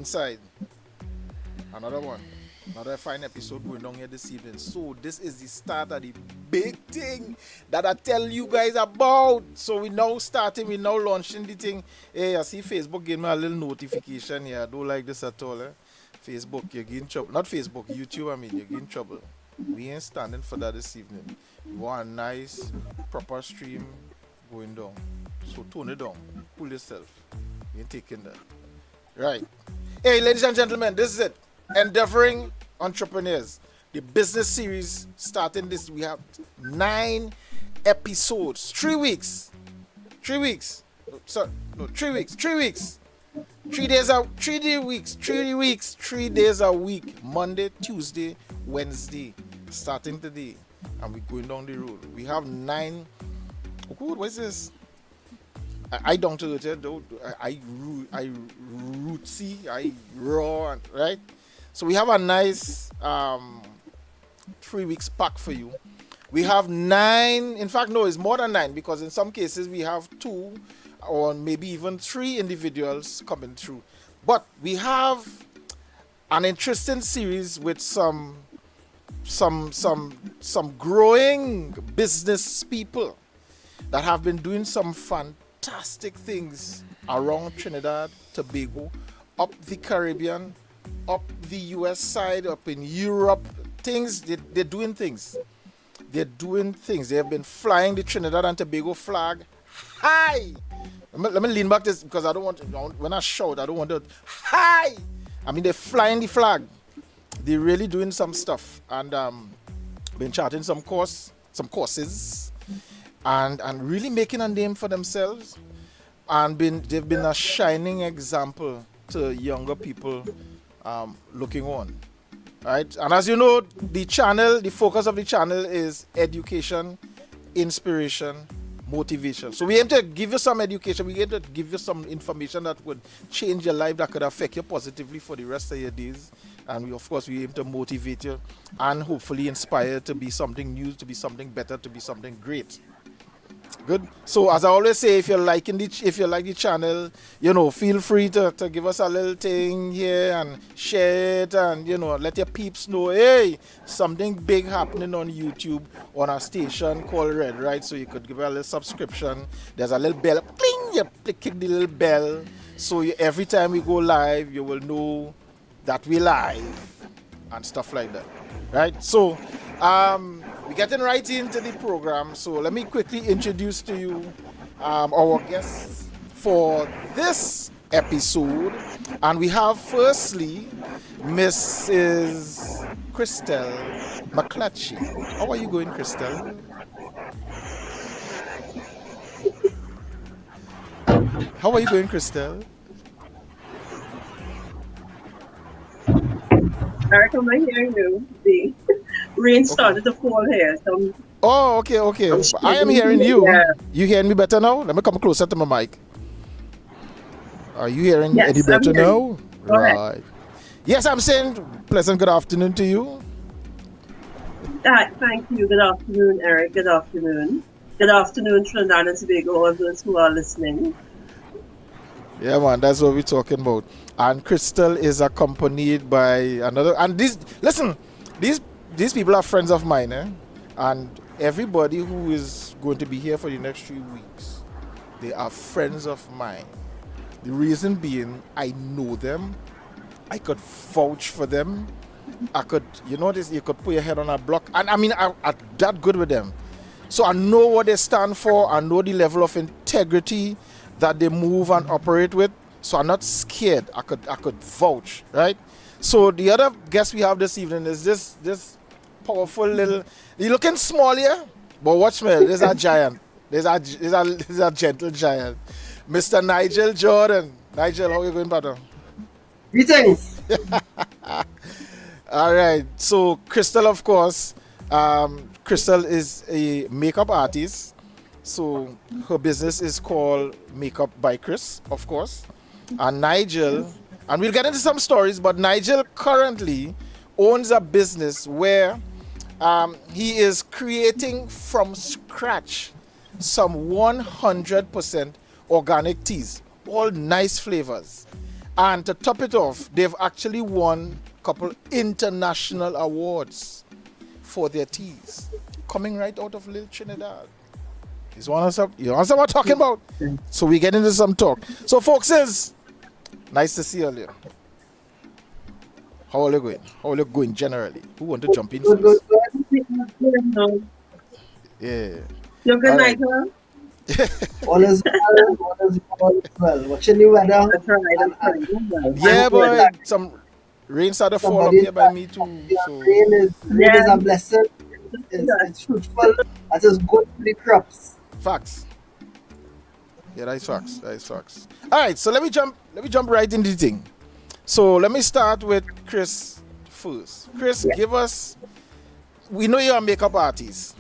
inside. Another one. Another fine episode going on here this evening. So this is the start of the big thing that I tell you guys about. So we now launching the thing. Hey, I see Facebook gave me a little notification here. I don't like this at all. Facebook, you're getting trouble. Not Facebook, YouTube, you're getting trouble. We ain't standing for that this evening. We want a nice, proper stream going down. So tone it down. Pull yourself. You ain't taking that. Right. Hey, ladies and gentlemen, this is it. Endeavoring Entrepreneurs. The business series starting this. We have 9 episodes. 3 weeks. 3 weeks. 3 weeks. 3 weeks. 3 days a 3 weeks. 3 weeks. 3 days a week. Monday, Tuesday, Wednesday. Starting today. And we're going down the road. We have 9. Oh, what is this? I don't do it. I rootsy. I raw. Right? So we have a nice 3 weeks pack for you. We have 9. In fact, no, it's more than 9 because in some cases we have 2 or maybe even 3 individuals coming through. But we have an interesting series with some growing business people that have been doing some fantastic things around Trinidad, Tobago, up the Caribbean, up the US side, up in Europe. They're doing things. They're doing things. They have been flying the Trinidad and Tobago flag high. Let me lean back this because I don't want to, when I shout, I don't want to high. They're flying the flag. They're really doing some stuff and been charting some courses and really making a name for themselves and they've been a shining example to younger people looking on, right? And as you know, the focus of the channel is education, inspiration, motivation. So we aim to give you some education, we aim to give you some information that would change your life, that could affect you positively for the rest of your days. And we aim to motivate you and hopefully inspire to be something new, to be something better, to be something great. Good. So as I always say, if you like the channel, feel free to give us a little thing here and share it and let your peeps know, hey, something big happening on YouTube on a station called Red, right? So you could give a little subscription. There's a little bell, pling, you click the little bell. So every time we go live, you will know that we live and stuff like that, right? So we're getting right into the program. So let me quickly introduce to you our guests for this episode. And we have firstly Mrs. Chryatel McLatchie. How are you going, Chryatel? How are you going, Chryatel? Eric, am I hearing you? The rain started to fall here. So okay. I am hearing you. Yeah. You hearing me better now? Let me come closer to my mic. Are you hearing Yes, any better now? Go ahead. Right. Yes, I'm saying pleasant good afternoon to you. Thank you. Good afternoon, Eric. Good afternoon. Good afternoon, Trinidad and Tobago, all of those who are listening. Yeah, man, that's what we're talking about. And Chryatel is accompanied by another. And these people are friends of mine, and everybody who is going to be here for the next 3 weeks, they are friends of mine. The reason being, I know them. I could vouch for them. I could, you could put your head on a block. And I'm that good with them. So I know what they stand for. I know the level of integrity that they move and operate with. So I'm not scared. I could vouch, right? So the other guest we have this evening is this powerful little. You're looking small here, but watch me. There's a giant. There's a gentle giant, Mr. Nigel Jordan. Nigel, how are you going, brother? Greetings. All right. So Chryatel, of course, Chryatel is a makeup artist. So her business is called Makeup by Chris, of course. And Nigel, and we'll get into some stories, but Nigel currently owns a business where he is creating from scratch some 100% organic teas, all nice flavors. And to top it off, they've actually won a couple international awards for their teas, coming right out of Little Trinidad. You understand what I'm talking about? So we get into some talk. So folks, nice to see you earlier. How are you going? How are you going generally? Who want to jump in Good, first? good. Yeah. You're good, All right. Nigel? All is well. Watching the weather. That's right. Yeah, boy. Some rain started to fall up here by me too. So Rain is a blessing. It's fruitful. That is good for the crops. facts. Yeah, that's facts. All right, so let me jump right into the thing. So let me start with Chris first. Chris, give us. We know you're a makeup artist.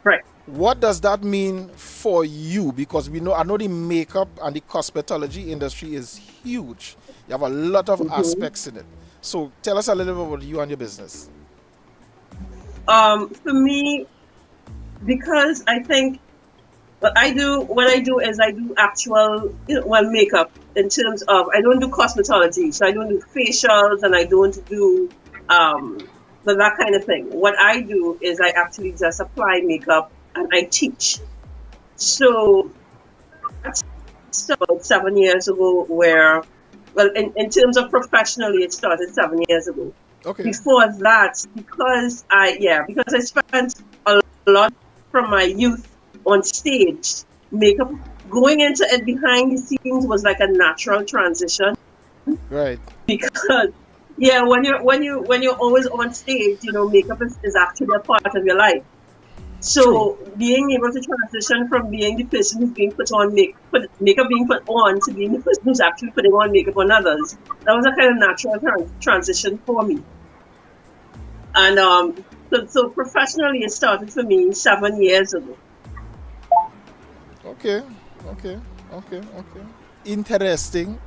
Right. What does that mean for you? Because I know the makeup and the cosmetology industry is huge. You have a lot of aspects in it. So tell us a little bit about you and your business. For me, because I think what I do is I do actual, makeup in terms of, I don't do cosmetology, so I don't do facials and I don't do that kind of thing. What I do is I actually just apply makeup and I teach. So that's about 7 years ago in terms of professionally, it started 7 years ago. Okay. Before that, because I spent a lot from my youth on stage, makeup, going into it behind the scenes was like a natural transition. Right. Because when you're always on stage, makeup is actually a part of your life. So being able to transition from being the person who's being put on makeup being put on to being the person who's actually putting on makeup on others, that was a kind of natural transition for me. And so professionally, it started for me 7 years ago. Okay. Interesting.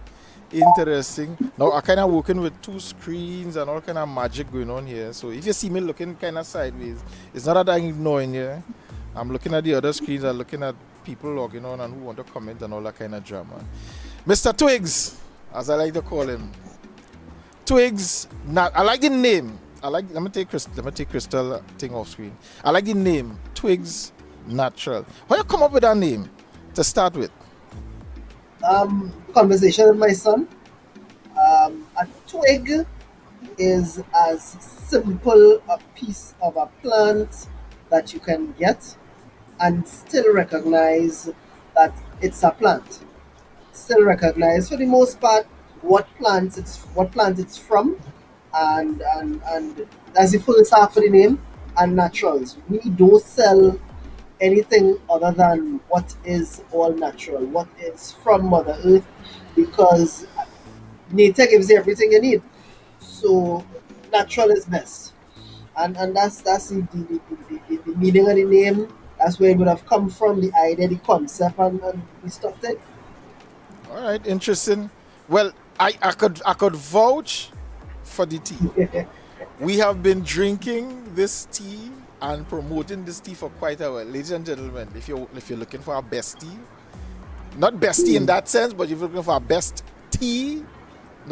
Now I kind of working with two screens and all kind of magic going on here. So if you see me looking kind of sideways, it's not that I'm ignoring you. I'm looking at the other screens. I'm looking at people logging on and who want to comment and all that kind of drama. Mr. Twigs, as I like to call him. Twigs. I like the name. Let me take Crystal thing off screen. I like the name Twigs Natural. How you come up with that name to start with? Conversation with my son. A twig is as simple a piece of a plant that you can get and still recognize that it's a plant. Still recognize for the most part what plant it's from, and that's the full start for the name. And naturals. We don't sell anything other than what is all natural, what is from Mother Earth, because nature gives you everything you need. So natural is best, and that's the meaning of the name. That's where it would have come from, the idea, the concept, and we stopped it. All right, interesting. Well, I could vouch for the tea. We have been drinking this tea and promoting this tea for quite a while. Ladies and gentlemen, if you're looking for our best tea, not bestie in that sense, but if you're looking for our best tea,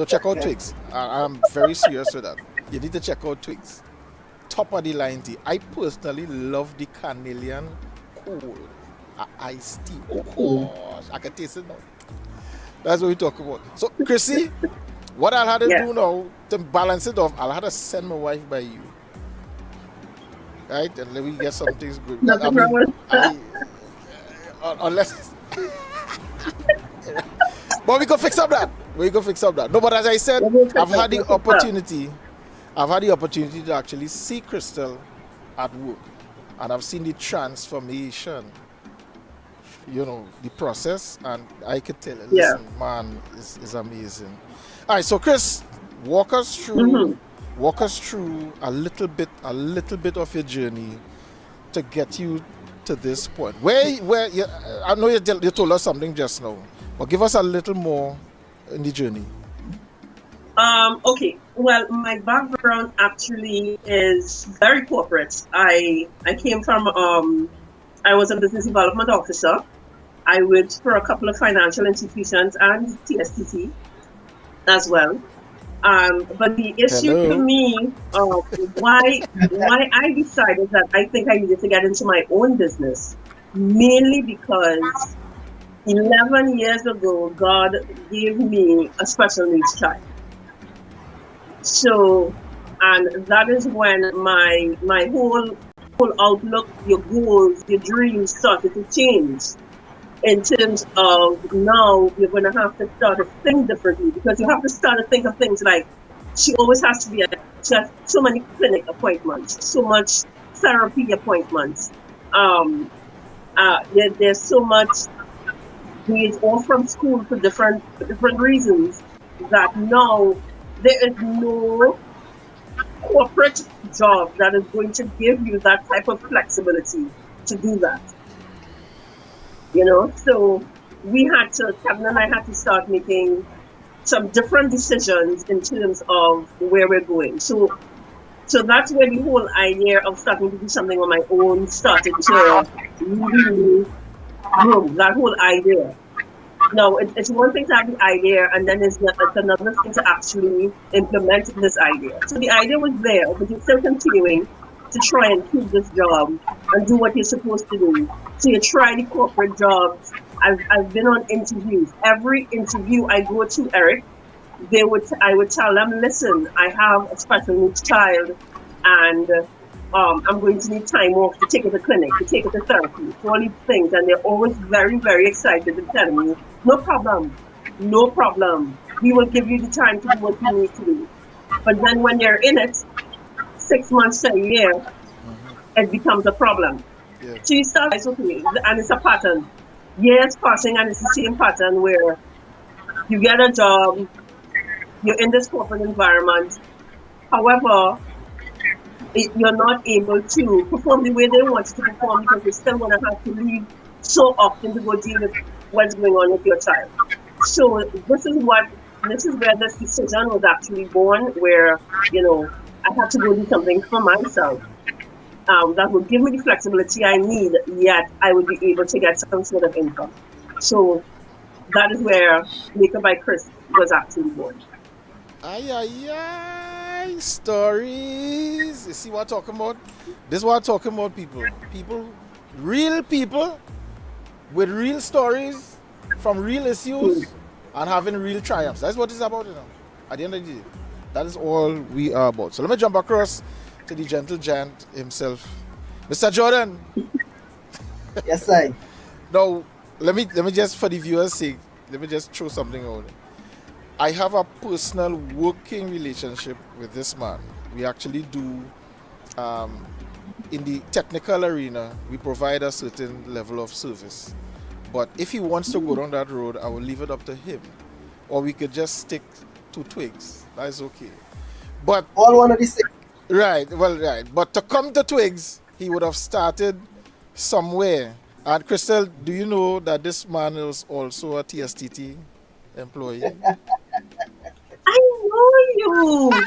check out Twigs. I'm very serious with that. You need to check out Twigs. Top of the line tea. I personally love the Carnelian cold iced tea. Oh gosh, I can taste it now. That's what we talk about. So Chrissy, what I'll have to do now to balance it off, I'll have to send my wife by you. Right? And let me get some things good. Unless but we can fix up that. No, but as I said, I've had the opportunity to actually see Crystal at work, and I've seen the transformation, the process, and I could tell you, listen, man, is amazing. All right, so Chris, walk us through a little bit of your journey to get you to this point. Where I know you told us something just now, but give us a little more in the journey. Okay. Well, my background actually is very corporate. I came from I was a business development officer. I worked for a couple of financial institutions and TSTC. as well. But the issue for Hello. me, why I decided that I think I needed to get into my own business, mainly because 11 years ago, God gave me a special needs child. So, and that is when my whole outlook, your goals, your dreams started to change in terms of now you're going to have to start to think differently because you have to start to think of things like she always has to be at just so many clinic appointments, so much therapy appointments. Um, there's so much days off from school for different reasons that now there is no corporate job that is going to give you that type of flexibility to do that. So Kevin and I had to start making some different decisions in terms of where we're going. So that's where the whole idea of starting to do something on my own started to really grow, that whole idea. No, it's one thing to have the idea, and then it's another thing to actually implement this idea. So the idea was there, but you're still continuing to try and keep this job and do what you're supposed to do. So you try the corporate jobs. I've been on interviews. Every interview I go to, Eric, I would tell them, listen, I have a special needs child, and I'm going to need time off to take her to clinic, to take her to therapy, to all these things. And they're always very, very excited and telling me, no problem, no problem. We will give you the time to do what you need to do. But then when you're in it, 6 months to a year, it becomes a problem. Yeah. So you start, it's okay, and it's a pattern. Years passing, and it's the same pattern where you get a job, you're in this corporate environment. However, you're not able to perform the way they want you to perform because you're still going to have to leave so often to go deal with what's going on with your child. So this is where this decision was actually born, where I had to go do something for myself that would give me the flexibility I need, yet I would be able to get some sort of income. So that is where Makeup by Chris was actually born. Ay, ay, ay. Stories. You see what I'm talking about? This is what I'm talking about, people. Real people with real stories from real issues and having real triumphs. That's what it's about, At the end of the day, that is all we are about. So let me jump across to the gentle giant himself, Mr. Jordan. Yes, I. Now, let me just, for the viewers' sake, let me just throw something out. I have a personal working relationship with this man. We actually do, in the technical arena, we provide a certain level of service. But if he wants to go down that road, I will leave it up to him. Or we could just stick to twigs. That is okay. But All one of these things. right. But to come to twigs, he would have started somewhere. And Crystal, do you know that this man is also a TSTT employee? I know you.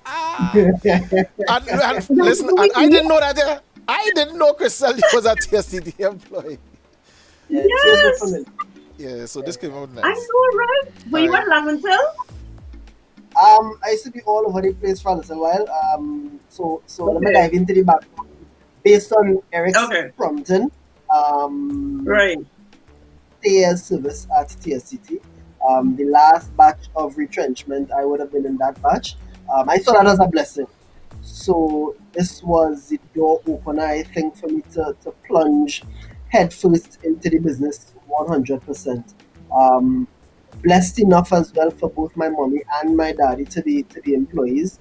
And listen, and I didn't know that. I didn't know Crystal was a TSTT employee. Yeah, Yes, Yeah, so this came out I nice. know, right? Were you at Laventille? I used to be all over the place for a little while. So let me Okay. dive into the background. Based on Eric's Okay. prompting, Right. years service at TSCT. The last batch of retrenchment, I would have been in that batch. I saw that as a blessing. So this was the door opener, I think, for me to plunge headfirst into the business 100%. Um, Blessed enough as well for both my mommy and my daddy to be employees.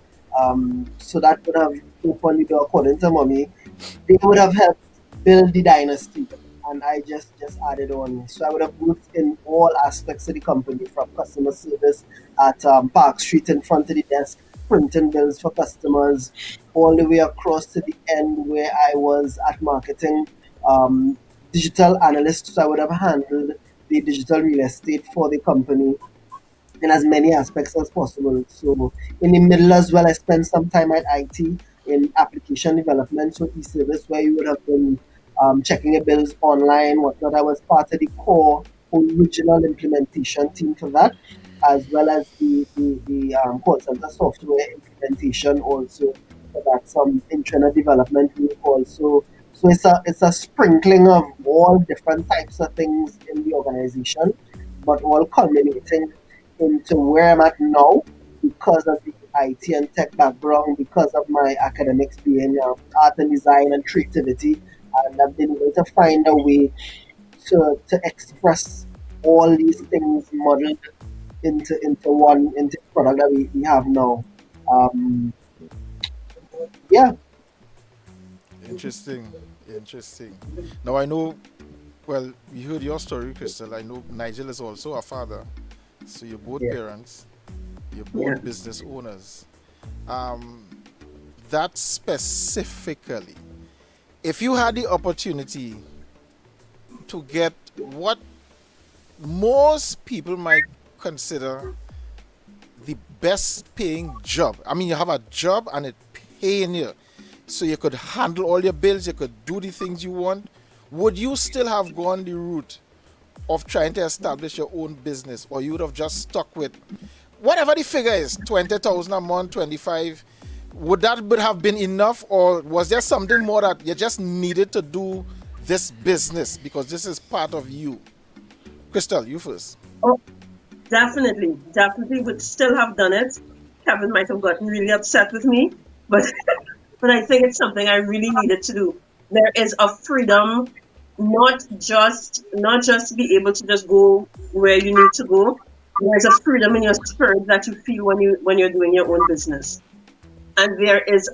So that would have opened the door, according to mommy. They would have helped build the dynasty, and I just added on. So I would have worked in all aspects of the company, from customer service at Park Street in front of the desk, printing bills for customers, all the way across to the end where I was at marketing, um, digital analyst. So I would have handled the digital real estate for the company in as many aspects as possible. So in the middle as well, I spent some time at IT in application development, so e-service, where you would have been checking your bills online, whatnot. I was part of the core original implementation team for that. as well as the call center software implementation also. So that's some internal development work also. So it's a sprinkling of all different types of things in the organization, but all culminating into where I'm at now because of the IT and tech background, because of my academics being art and design and creativity, and I've been able to find a way to express all these things modeled into one into the product that we have now. Um, yeah, Interesting. Interesting. Now I know, well, we heard your story, Crystal. I know Nigel is also a father. So you're both yeah, parents, you're Yeah. both business owners. Um, that specifically, if you had the opportunity to get what most people might consider the best paying job. I mean, you have a job and it paying you. So you could handle all your bills, you could do the things you want. Would you still have gone the route of trying to establish your own business, or you would have just stuck with whatever the figure is, 20,000 a month, 25? Would that would have been enough, or was there something more that you just needed to do this business because this is part of you? Crystal, you first. Oh, definitely, definitely would still have done it. Kevin might have gotten really upset with me, but but I think it's something I really needed to do. There is a freedom, not just to be able to just go where you need to go. There's a freedom in your spirit that you feel when you're doing your own business, and there's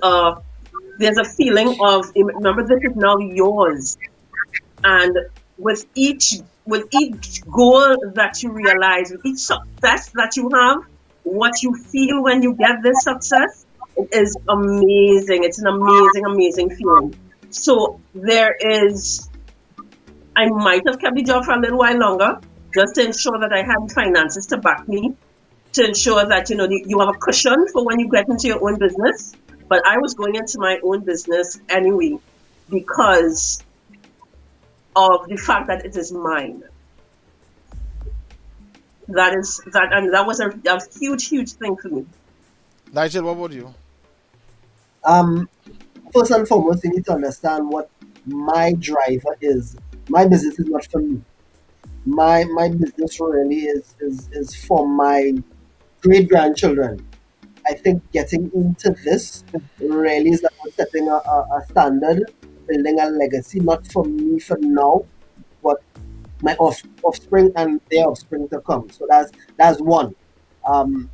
a feeling of, remember, this is now yours. And with each goal that you realize, with each success that you have, what you feel when you get this success, it is amazing. It's an amazing, amazing feeling. So I might have kept the job for a little while longer, just to ensure that I had finances to back me, to ensure that you have a cushion for when you get into your own business. But I was going into my own business anyway because of the fact that it is mine. And that was a huge, huge thing for me. Nigel, what about you? Um, first and foremost, you need to understand what my driver is. My business is not for me. My business really is for my great grandchildren. I think getting into this really is about setting a standard, building a legacy, not for me for now, but my offspring and their offspring to come. So that's one. Um,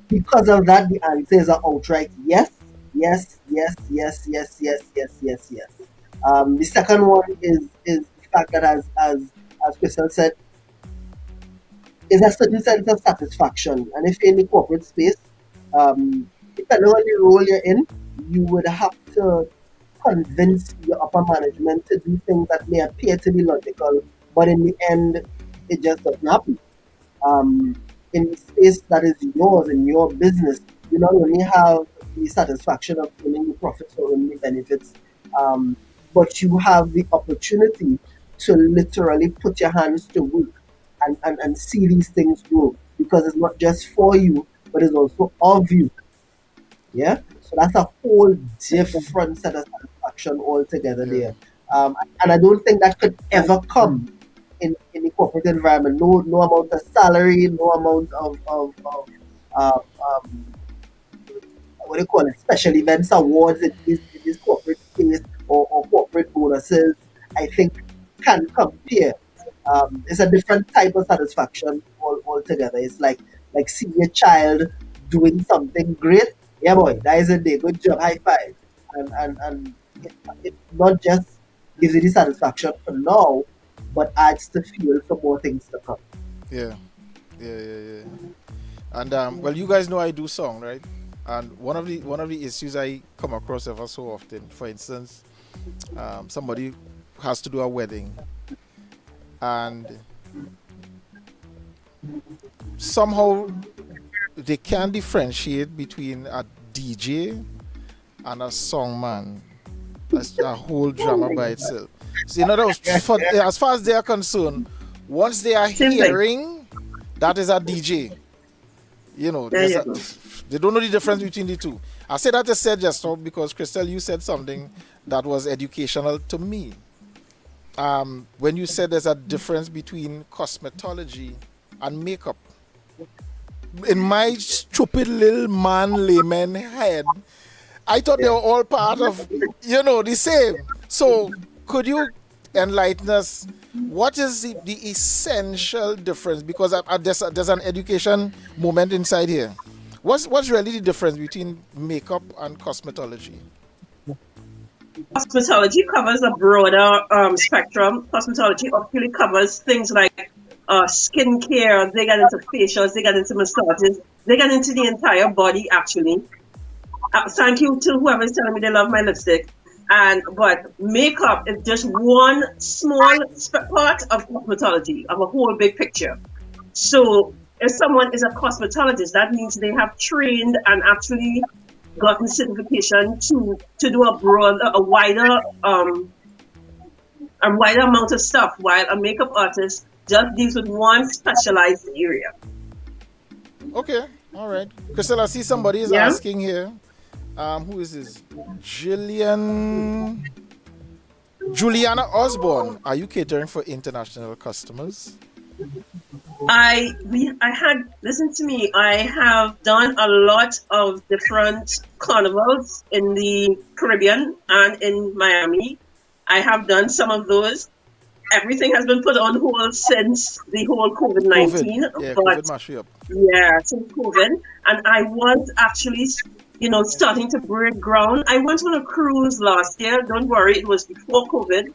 because of that, the answer is an outright yes, yes, yes, yes, yes, yes, yes, yes, yes. The second one is the fact that as Crystal said, is a certain sense of satisfaction. And if you're in the corporate space, depending on the role you're in, you would have to convince your upper management to do things that may appear to be logical, but in the end, it just doesn't happen. In the space that is yours, in your business, you not only have the satisfaction of earning the profits or earning the benefits, um, but you have the opportunity to literally put your hands to work and see these things grow because it's not just for you, but it's also of you. Yeah, so that's a whole different set of satisfaction altogether Yeah. there. And I don't think that could ever come in the corporate environment. No amount of salary, no amount of uh, um, what do you call it, special events awards in this corporate space or corporate bonuses, I think can compare. It's a different type of satisfaction altogether. It's like seeing a child doing something great. Yeah, boy, that is a day. Good job, high five. And it not just gives you the satisfaction for now, but adds the fuel for more things to come. Yeah. Yeah, yeah, yeah. And well, you guys know I do song, right? And one of the issues I come across ever so often, for instance, somebody has to do a wedding, and somehow they can't differentiate between a DJ and a songman. That's a whole Oh drama my by God. itself. So, in other words, as far as they are concerned, once they are Same thing. hearing, that is a DJ. There you go. They don't know the difference between the two. I say that I said just now because Crystal, you said something that was educational to me. When you said there's a difference between cosmetology and makeup. In my stupid little layman head, I thought they were all part of, the same. So could you enlighten us? What is the essential difference? Because there's an education moment inside here. What's really the difference between makeup and cosmetology? Cosmetology covers a broader spectrum. Cosmetology actually covers things like skincare. They get into facials, they get into massages, they get into the entire body actually. Thank you to whoever is telling me they love my lipstick. But makeup is just one small part of cosmetology, of a whole big picture. So if someone is a cosmetologist, that means they have trained and actually gotten certification to do a wider amount of stuff, while a makeup artist just deals with one specialized area. Okay, all right. Crystal, I see somebody is asking here. Who is this? Juliana Osborne. Are you catering for international customers? Listen to me. I have done a lot of different carnivals in the Caribbean and in Miami. I have done some of those. Everything has been put on hold since the whole COVID-19. Yeah, but COVID mashed you up. yeah, since COVID. And I was actually, starting to break ground. I went on a cruise last year. Don't worry, it was before COVID.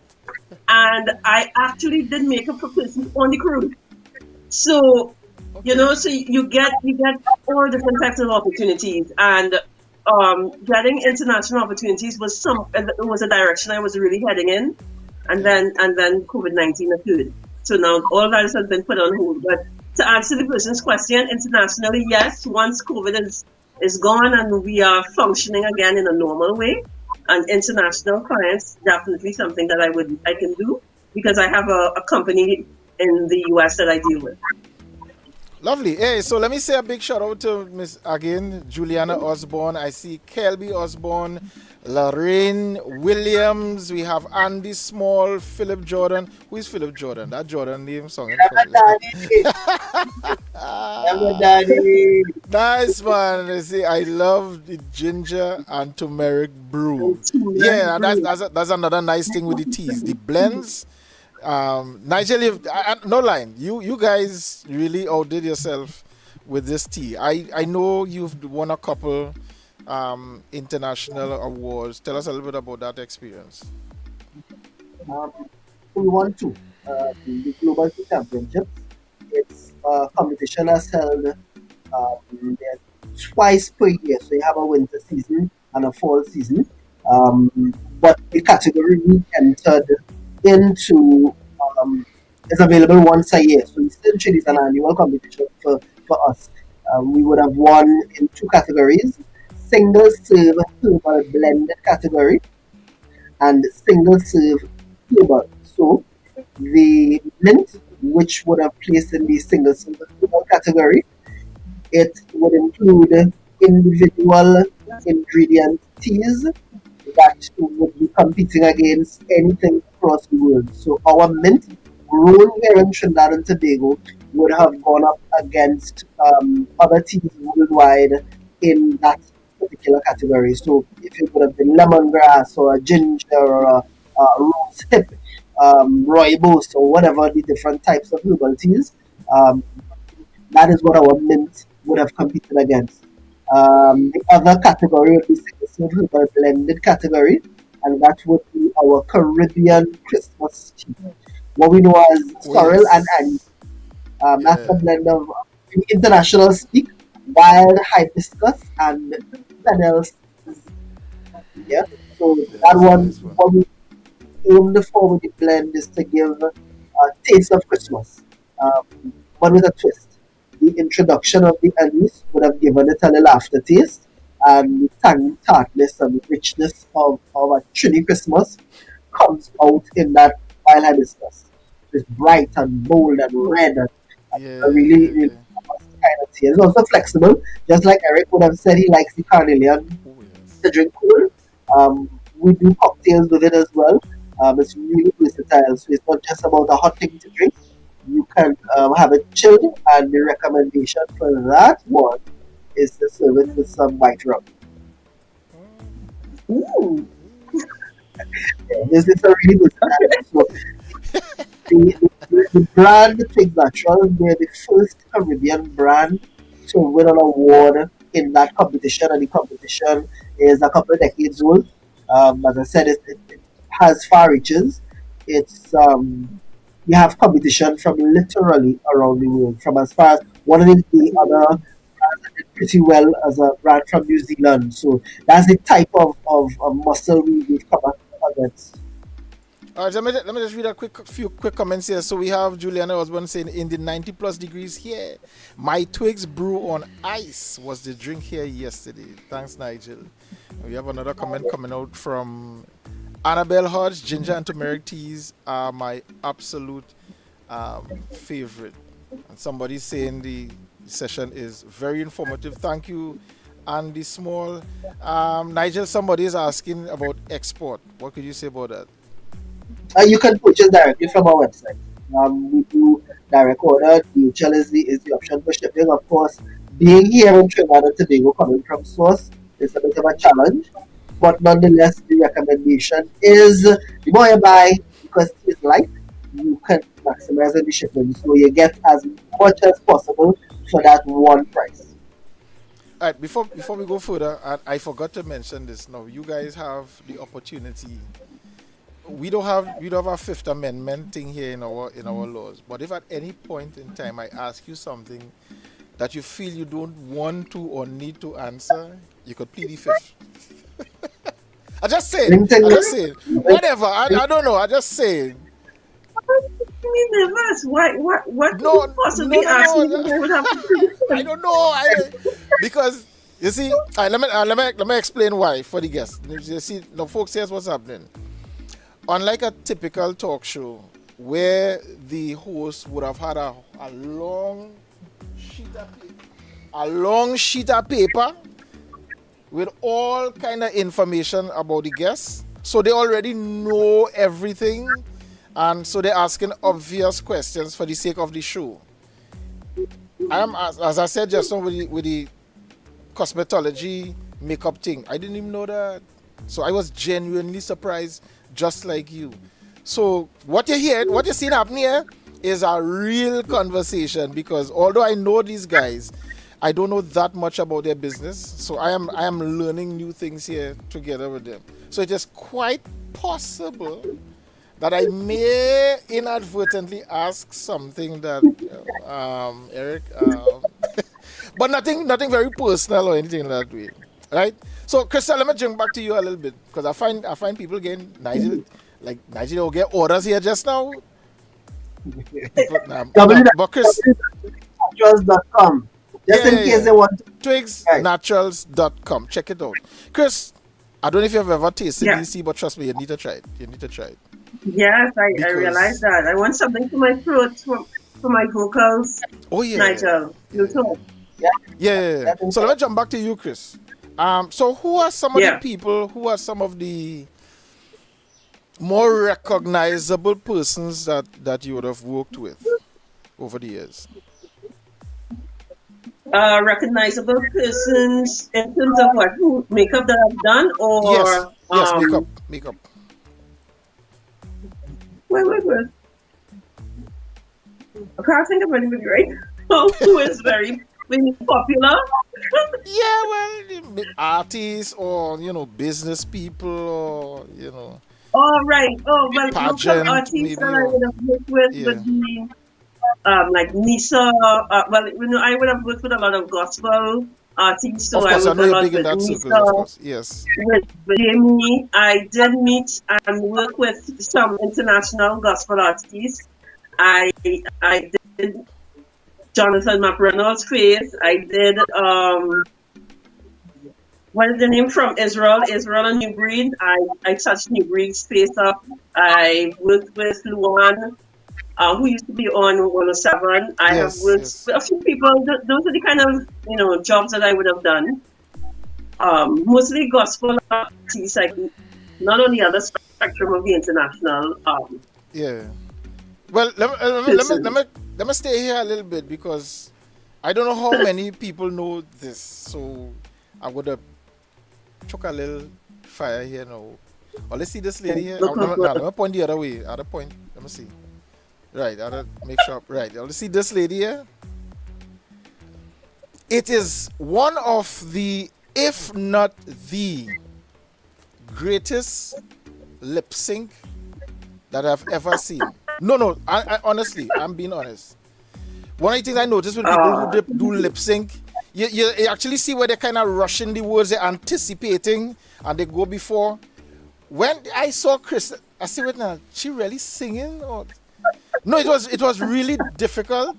And I actually did makeup for persons on the cruise. So, so you get all different types of opportunities, and getting international opportunities was a direction I was really heading in, and then COVID-19 occurred. So now all that has been put on hold. But to answer the person's question, internationally, yes, once COVID is gone and we are functioning again in a normal way, and international clients, definitely something that I can do, because I have a company in the US that I deal with. Lovely. Hey, so let me say a big shout out to Juliana Osborne. I see Kelby Osborne, Lorraine Williams. We have Andy Small, Philip Jordan. Who is Philip Jordan? That Jordan name song. Daddy. Nice, man. I see, I love the ginger and turmeric brew. Yeah, that's another nice thing with the teas. The blends. Nigel, no line. You guys really outdid yourself with this tea. I know you've won a couple international awards. Tell us a little bit about that experience. We won two. The Global Tea Championships. It's a competition that's held twice per year. So you have a winter season and a fall season. But the category we entered into is available once a year. So essentially it's an annual competition for us. We would have won in two categories: single serve herbal blended category and single serve herbal. So the mint, which would have placed in the single serve herbal category, it would include individual ingredient teas that would be competing against anything across the world. So our mint, grown here in Trinidad and Tobago, would have gone up against other teas worldwide in that particular category. So if it would have been lemongrass or a ginger or a rose hip, rooibos or whatever the different types of herbal teas, that is what our mint would have competed against. The other category would be single herbal blended category, and that would be our Caribbean Christmas tea, what we know as sorrel and anise. That's a blend of, in international speak, wild hibiscus and fennel. Yeah, so that one, what we aimed for with the blend is to give a taste of Christmas, but with a twist. The introduction of the anise would have given it a little aftertaste, and the tangy tartness and richness of a Trini Christmas comes out in that wild hibiscus. It's bright and bold and red and really. kind of tea. It's also flexible, just like Eric would have said he likes the carnelian Oh, yes. to drink cool. We do cocktails with it as well. It's really versatile, so it's not just about a hot thing to drink. You can have it chilled, and the recommendation for that one is to serve it with some white rum. Ooh. This is a really versatile. So the brand Twig Natural, they're the first Caribbean brand to win an award in that competition, and the competition is a couple of decades old. As I said, it has far reaches. It's you have competition from literally around the world, from as far as one of the other brands that did pretty well as a brand from New Zealand. So that's the type of muscle we've come up against. All right, let me just read a few quick comments here. So we have Juliana Osborne saying, in the 90 plus degrees here, my Twigs brew on ice was the drink here yesterday. Thanks, Nigel. We have another comment coming out from Annabelle Hodge. Ginger and turmeric teas are my absolute favorite. And somebody's saying the session is very informative. Thank you, Andy Small. Nigel, somebody is asking about export. What could you say about that? You can purchase directly from our website. We do direct order. DHL is the option for shipping. Of course, being here in Trinidad and Tobago, coming from source, is a bit of a challenge. But nonetheless, the recommendation is the more you buy, because it's light, you can maximize on the shipping. So you get as much as possible for that one price. All right, before we go further, I forgot to mention this. Now, you guys have the opportunity. We don't have a Fifth Amendment thing here in our laws. But if at any point in time I ask you something that you feel you don't want to or need to answer, you could plead the fifth. I just say it. Whatever. I don't know. I just say it. Me nervous. What could No, you possibly ask me that I would have to I don't know. Because you see, let me explain why for the guests. You see, now folks, here's what's happening. Unlike a typical talk show where the host would have had a long sheet of paper with all kind of information about the guests, so they already know everything, and so they're asking obvious questions for the sake of the show. I am, as I said just now, with the cosmetology makeup thing, I didn't even know that, so I was genuinely surprised, just like you. So what you're seeing happening here is a real conversation, because although I know these guys, I don't know that much about their business. So I am learning new things here together with them. So it is quite possible that I may inadvertently ask something that Eric, but nothing very personal or anything that way, right? So, Crystal, let me jump back to you a little bit, because I find people getting Nigel will get orders here just now. But Chris, Naturals.com. Just in case they want to. Twigsnaturals.com. Check it out. Chris, I don't know if you've ever tasted DC, but trust me, you need to try it. Yes, I realize that. I want something for my throat, for my vocals. Oh, yeah. Nigel, you talk. Yeah. So let me jump back to you, Chris. So who are some of the people, who are some of the more recognizable persons that you would have worked with over the years? Recognizable persons in terms of what? Makeup that I've done, or yes, makeup. Wait. I can't think of anybody right now who is very popular. Yeah, well, artists or business people or Oh right. Oh well, pageant, local artists maybe, that I would have worked with would be like Nisa. I would have worked with a lot of gospel artists. So of course, I know you're big in that Nisa, circle. Of course, yes. With Jamie, I did meet and work with some international gospel artists. I did Jonathan McReynolds' face. I did what is the name from Israel? Israel and New Breed. I touched New Breed's face up. I worked with Luan. who used to be on 107. I have Yes, worked yes. with a few people. Those are the kind of jobs that I would have done. Mostly gospel artists, like not on the other spectrum of the international Yeah. Well, person. let me stay here a little bit because I don't know how many people know this. So I'm gonna chuck a little fire here now. Oh, let's see this lady here. Look how good. Let me point the other way. Other point. Let me see. Right. I'll make sure. Right. Let's see this lady here. It is one of the, if not the greatest lip sync that I've ever seen. No. I honestly, I'm being honest. One of the things I notice with people who do lip sync, you actually see where they're kind of rushing the words, they're anticipating, and they go before. When I saw Chris, I said, wait now, she really singing? Or no, it was really difficult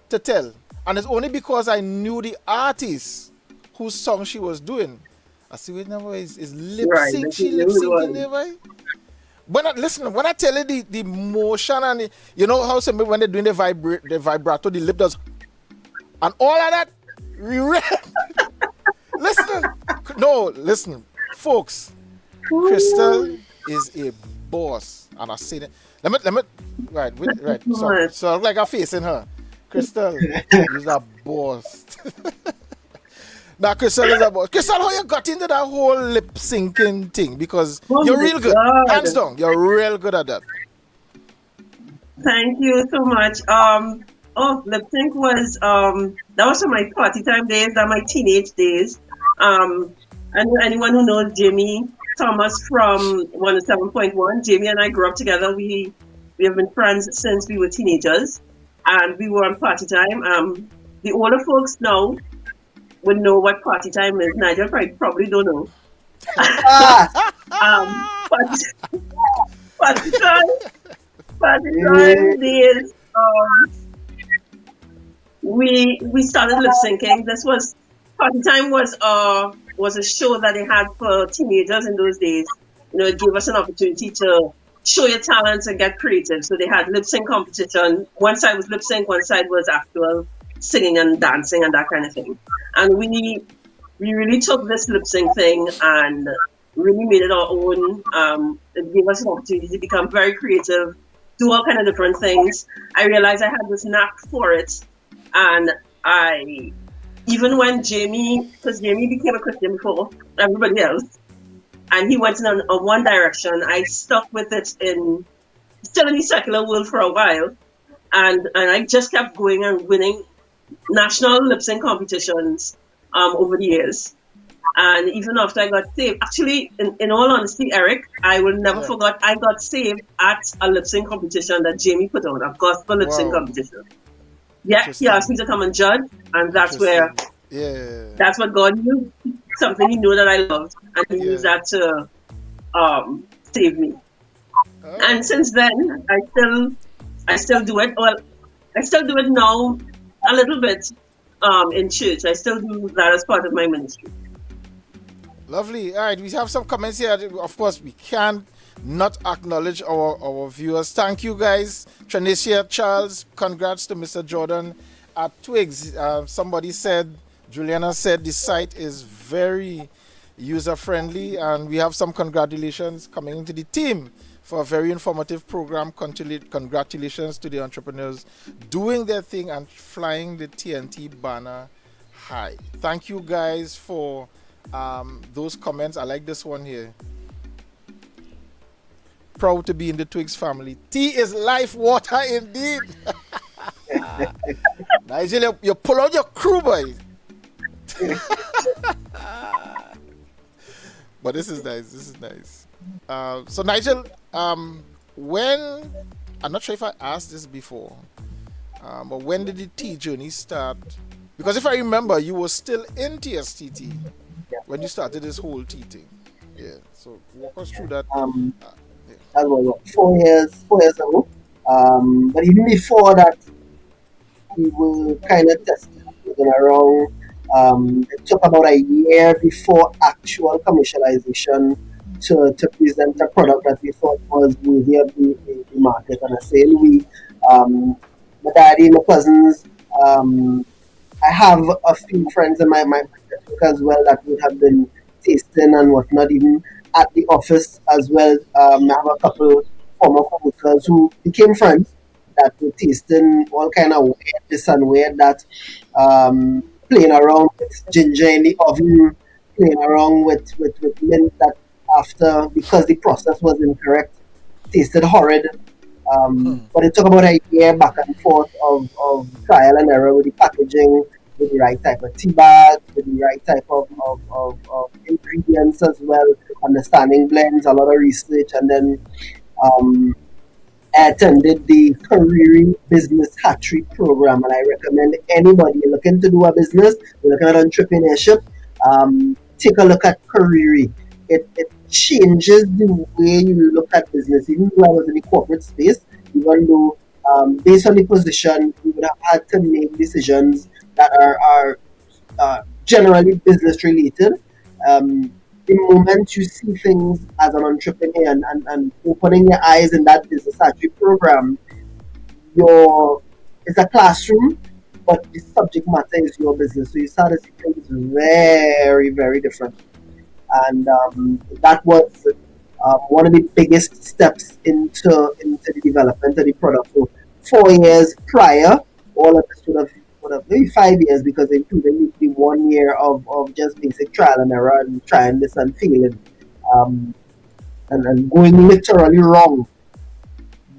to tell. And it's only because I knew the artist whose song she was doing. I said, wait now, is lip Right. sync, That's she the lip new syncing one. there, boy? Listen, when I tell you the motion and you know how some when they're doing the vibrato, the lip does, and all of that, listen, folks, Crystal is a boss, and I say that. Let me, right, so like I'm facing her. Crystal is a boss. Now, Crystal is a boss. Crystal, how you got into that whole lip syncing thing? Because Oh you're my real good, God. hands down. You're real good at that. Thank you so much. Lip sync was that was from my party time days, that my teenage days. And anyone who knows Jamie Thomas from 107.1, Jamie and I grew up together. We have been friends since we were teenagers, and we were on party time. The older folks now would know what party time is. Nigel probably don't know. Ah, Party, party time. Party time days. We started lip syncing. This was Party Time was a show that they had for teenagers in those days. It gave us an opportunity to show your talents and get creative. So they had lip sync competition. One side was lip sync, one side was actual singing and dancing and that kind of thing. And we really took this lip sync thing and really made it our own. It gave us an opportunity to become very creative, do all kind of different things. I realized I had this knack for it, and even when because Jamie became a Christian before everybody else, and he went in a one direction, I stuck with it still in the secular world for a while, and I just kept going and winning national lip sync competitions over the years. And even after I got saved, actually, in all honesty, Eric, I will never forget, I got saved at a lip sync competition that Jamie put on, a gospel lip sync competition. Yeah, he asked me to come and judge, and that's what God knew, something he knew that I loved, and he used that to save me. And since then, I still do it. Well, I still do it now a little bit in church. I still do that as part of my ministry. Lovely. All right, we have some comments here. Of course, we can't not acknowledge our viewers. Thank you, guys. Trinicia, Charles, congrats to Mr. Jordan at Twigs. Somebody said, Juliana said, the site is very user-friendly, and we have some congratulations coming into the team for a very informative program. Congratulations to the entrepreneurs doing their thing and flying the TNT banner high. Thank you, guys, for those comments. I like this one here. Proud to be in the Twigs family. Tea is life water indeed. Nigel, you pull out your crew, boy. But this is nice. So Nigel, when, I'm not sure if I asked this before, but when did the tea journey start? Because if I remember, you were still in TSTT when you started this whole tea thing. Yeah. So walk us through that. That was what, 4 years ago. But even before that, we were kind of testing around. It took about a year before actual commercialization to present a product that we thought was worthy of the market. And I say we, My daddy, my cousins. I have a few friends in my network as well that would have been tasting and whatnot, even at the office as well. I have a couple former co-workers who became friends that were tasting all kind of weird this and weird that, playing around with ginger in the oven, playing around with mint that after, because the process was incorrect, tasted horrid. But it took about a year back and forth of trial and error with the packaging, with the right type of tea bags, with the right type of ingredients as well, understanding blends, a lot of research, and then um, I attended the Career Business Hatchery program, and I recommend anybody looking to do a business, looking at entrepreneurship, take a look at Career. It changes the way you look at business. Even though I was in the corporate space, even though based on the position, you would have had to make decisions that are generally business related. The moment you see things as an entrepreneur and opening your eyes in that business actually program, your it's a classroom, but the subject matter is your business. So you start to see things very, very different. And that was one of the biggest steps into the development of the product. So 4 years prior, all of this would have maybe 5 years because including the 1 year of just basic trial and error and trying this and failing, um, and going literally wrong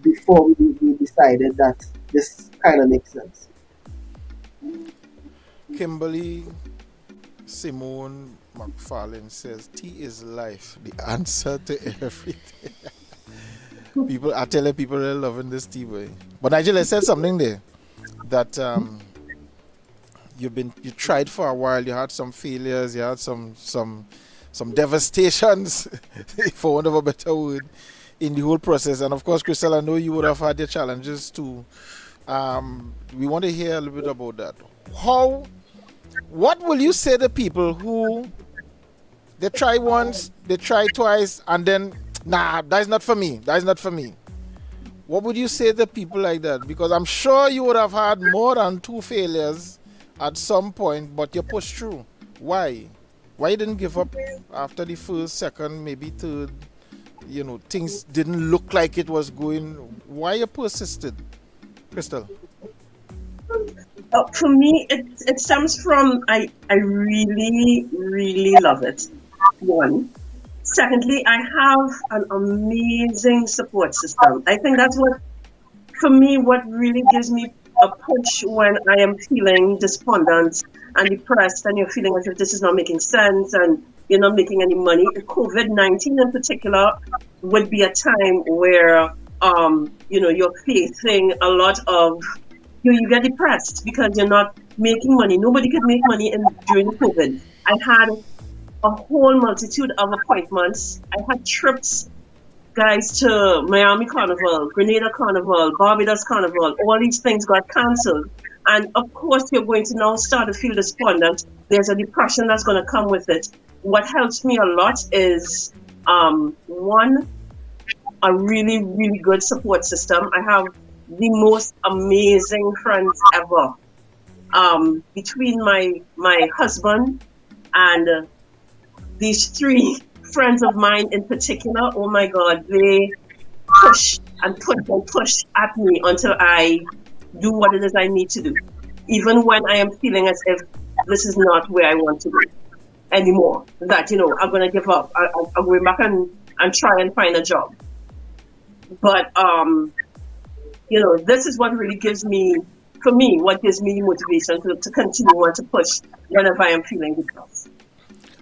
before we decided that this kind of makes sense. Kimberly Simone McFarlane says, tea is life, the answer to everything. People, I tell you, people are loving this tea, boy. But Nigel, I said something there that you tried for a while, you had some failures, you had some devastations, for want of a better word, in the whole process. And of course, Crystal, I know you would have had your challenges too. We want to hear a little bit about that. What will you say to people who they try once, they try twice, and then, nah, that's not for me. That's not for me. What would you say to people like that? Because I'm sure you would have had more than two failures at some point, but you pushed through. Why? Why you didn't give up after the first, second, maybe third? Things didn't look like it was going. Why you persisted, Crystal? For me, it stems from I really, really love it. One. Secondly, I have an amazing support system. I think that's what, for me, what really gives me a push when I am feeling despondent and depressed and you're feeling as if this is not making sense and you're not making any money. COVID-19 in particular would be a time where, you're facing a lot of, you get depressed because you're not making money. Nobody could make money during COVID. I had a whole multitude of appointments. I had trips, guys, to Miami Carnival, Grenada Carnival, Barbados Carnival. All these things got cancelled. And of course, you're going to now start to feel despondent. There's a depression that's going to come with it. What helps me a lot is, one, a really, really good support system. I have the most amazing friends ever. Between my husband and these three friends of mine in particular, oh my God, they push and push at me until I do what it is I need to do. Even when I am feeling as if this is not where I want to be anymore, that, I'm going to give up. I'm going back and try and find a job. But, this is what really gives me, for me, what gives me motivation to continue on to push whenever I am feeling depressed.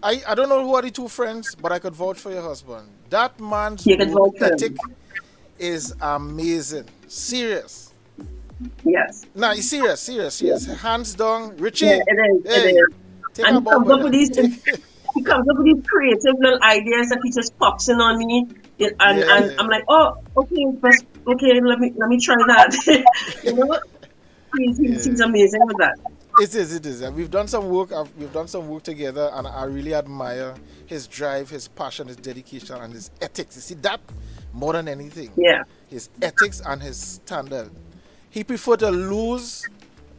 I don't know who are the two friends, but I could vouch for your husband. That man's You can vote for work him. ethic is amazing. Serious. Yes. Nah, he's serious. Hands down. Richie. Yeah, it Hey, is. take And a bow, brother. he comes up with these creative little ideas that he just pops in on me, and Yeah. I'm like, oh, okay, let me try that. you know, he's amazing with that. It is. And we've done some work. We've done some work together, and I really admire his drive, his passion, his dedication, and his ethics. You see that more than anything. Yeah. His ethics and his standard He preferred to lose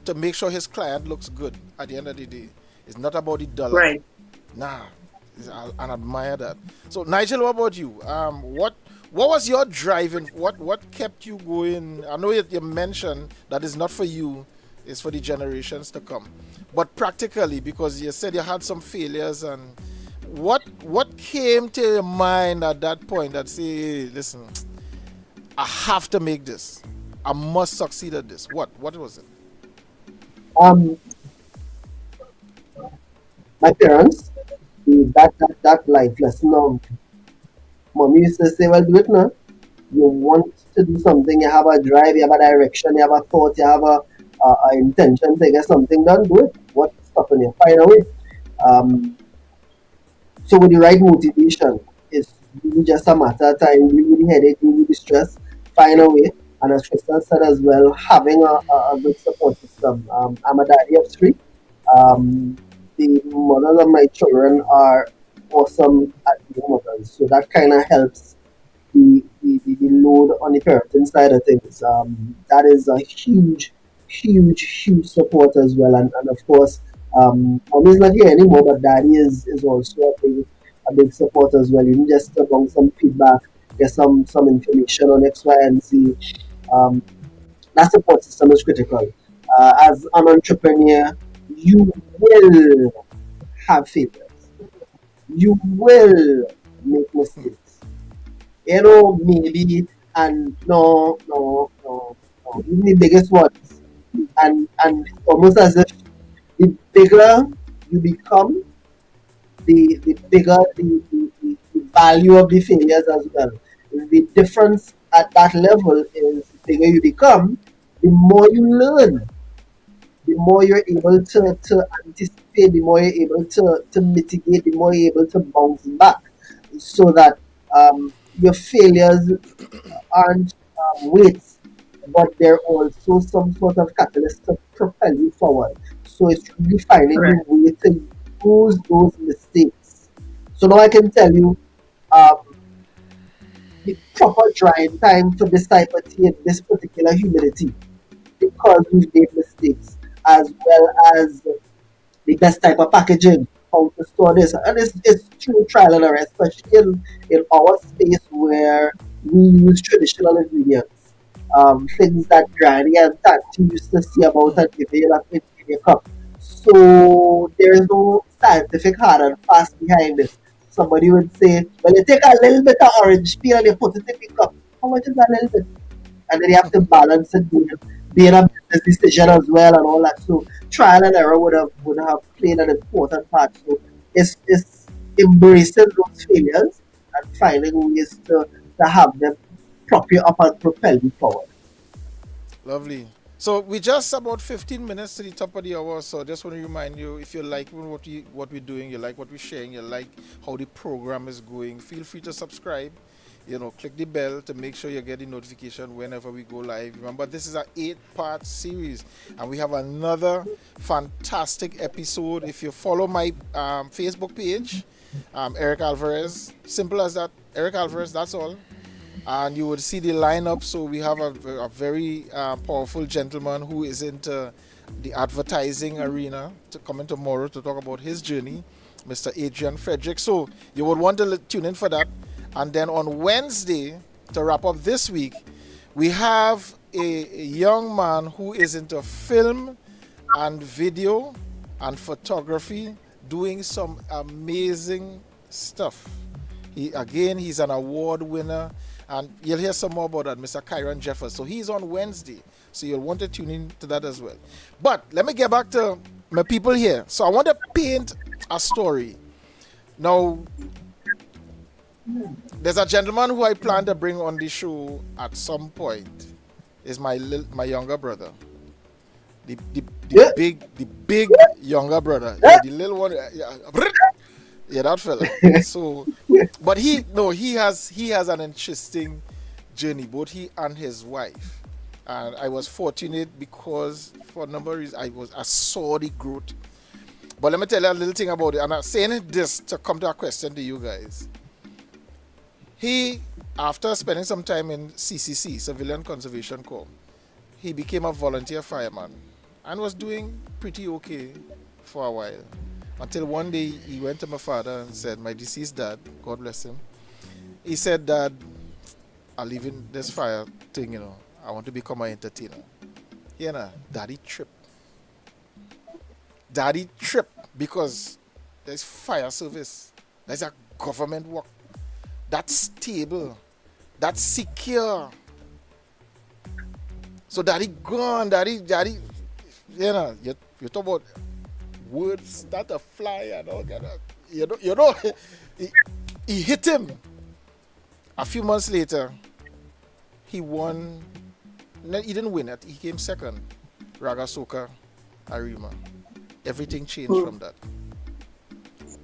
to make sure his client looks good at the end of the day. It's not about the dollar. Right. Nah, I admire that. So Nigel, what about you? What was your driving? What kept you going? I know you mentioned that it's not for you, it's for the generations to come. But practically, because you said you had some failures, and what came to your mind at that point that say, hey, listen, I have to make this. I must succeed at this. What was it? Um, my parents, that life lesson of mommy used to say, well, do it now. You want to do something, you have a drive, you have a direction, you have a thought, you have a intention to get something done, do it. What's stopping you? Find a way. Um, so with the right motivation, it's really just a matter of time, really with the headache, really with the stress, find a way. And as Crystal said as well, having a good support system. I'm a daddy of three. Um, the mothers of my children are awesome at being mothers, so that kind of helps the load on the parenting side of things. That is a huge support as well. And of course, mommy is not here anymore, but daddy is also a big support as well. Even just about some feedback, get some information on X, Y, and Z. Um, that support system is critical. As an entrepreneur, you will have failures. You will make mistakes. Maybe, and no, even the biggest ones. And it's almost as if the bigger you become, the bigger the value of the failures as well. The difference at that level is the bigger you become, the more you learn, the more you're able to anticipate, the more you're able to mitigate, the more you're able to bounce back so that your failures aren't weights, but they're also some sort of catalyst to propel you forward. So it's really finding the Correct. way to use those mistakes. So now I can tell you um, the proper drying time for this type of tea, this particular humidity, because we've made mistakes, as well as the best type of packaging, how to store this. And it's true trial and error, especially in our space where we use traditional ingredients. Things that Granny and Tanti used to see about and develop in your cup. So there is no scientific hard and fast behind this. Somebody would say, well, you take a little bit of orange peel and you put it in your cup. How much is that little bit? And then you have to balance it being a business decision as well and all that. So trial and error would have played an important part. So it's embracing those failures and finding ways to have them prop you up and propel you forward. Lovely. So we just about 15 minutes to the top of the hour. So just want to remind you, if you like what we're doing, you like what we're sharing, you like how the program is going, feel free to subscribe. Click the bell to make sure you get the notification whenever we go live. Remember, this is an 8-part series, and we have another fantastic episode. If you follow my Facebook page, Eric Alvarez, simple as that, Eric Alvarez, that's all. And you would see the lineup. So we have a very powerful gentleman who is into the advertising arena to come in tomorrow to talk about his journey, Mr. Adrian Frederick. So you would want to tune in for that. And then on Wednesday, to wrap up this week, we have a young man who is into film and video and photography, doing some amazing stuff. He's an award winner, and you'll hear some more about that, Mr. Kyron Jeffers. So he's on Wednesday, so you'll want to tune in to that as well. But let me get back to my people here. So I want to paint a story. Now, there's a gentleman who I plan to bring on the show at some point. Is my younger brother, Yeah. the big younger brother, the little one, yeah, that fella. So, but he has an interesting journey, both he and his wife. And I was fortunate because for a number of reasons I saw the growth. But let me tell you a little thing about it. And I'm saying this to come to a question to you guys. He, after spending some time in CCC, Civilian Conservation Corps, he became a volunteer fireman and was doing pretty okay for a while. Until one day he went to my father and said, my deceased dad, God bless him, he said, Dad, I'm leaving this fire thing, I want to become an entertainer. Daddy tripped. Daddy tripped because there's fire service. There's a government work. That's stable. That's secure. So daddy gone, daddy, you talk about words that a fly and all that. He hit him. A few months later, he won. No, he didn't win it. He came second. Raga Soka Arima. Everything changed from that.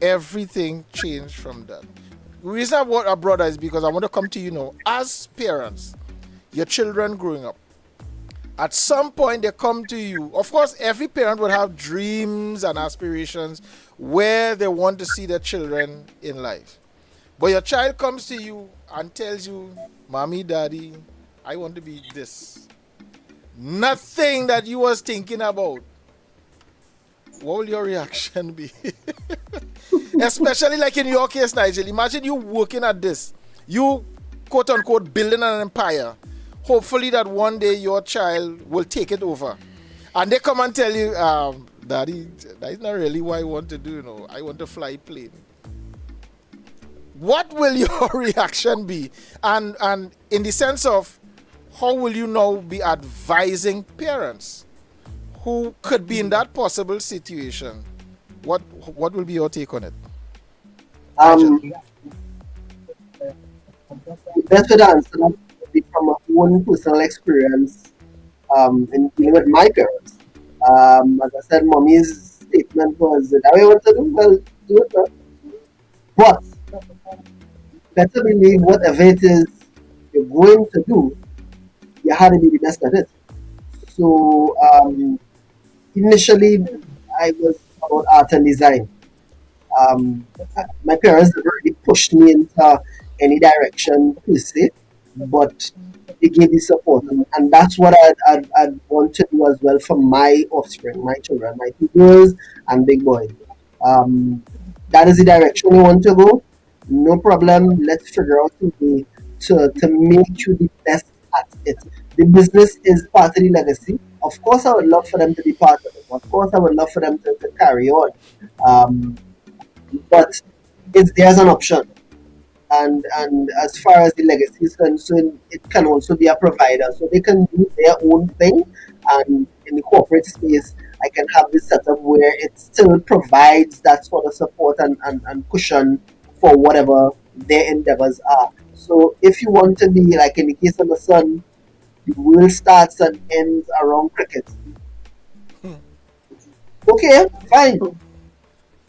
Everything changed from that. The reason I brought our brother is because I want to come to you now. As parents, your children growing up, at some point they come to you. Of course, every parent would have dreams and aspirations where they want to see their children in life. But your child comes to you and tells you, Mommy, Daddy, I want to be this. Nothing that you was thinking about. What will your reaction be? Especially like in your case, Nigel. Imagine you working at this. You, quote unquote, building an empire. Hopefully that one day your child will take it over. And they come and tell you, Daddy, that is not really what I want to do. I want to fly plane. What will your reaction be? And in the sense of, how will you now be advising parents who could be in that possible situation? What will be your take on it? The best way to answer that would be from my own personal experience in dealing with my parents. As I said, Mommy's statement was, that I want to do, well, do it now. But better believe whatever it is you're going to do, you had to be the best at it. So initially, I was about art and design. My parents never really pushed me into any direction per se, but they gave me support, and that's what I'd want to do as well for my offspring, my children, my two girls and big boy. That is the direction we want to go. No problem. Let's figure out a way to make you the best at it. The business is part of the legacy. Of course, I would love for them to be part of it. Of course, I would love for them to carry on. But there's an option. And as far as the legacy is concerned, it can also be a provider. So they can do their own thing. And in the corporate space, I can have this setup where it still provides that sort of support and cushion for whatever their endeavors are. So if you want to be, like in the case of the son, the world starts and ends around cricket. Okay, fine.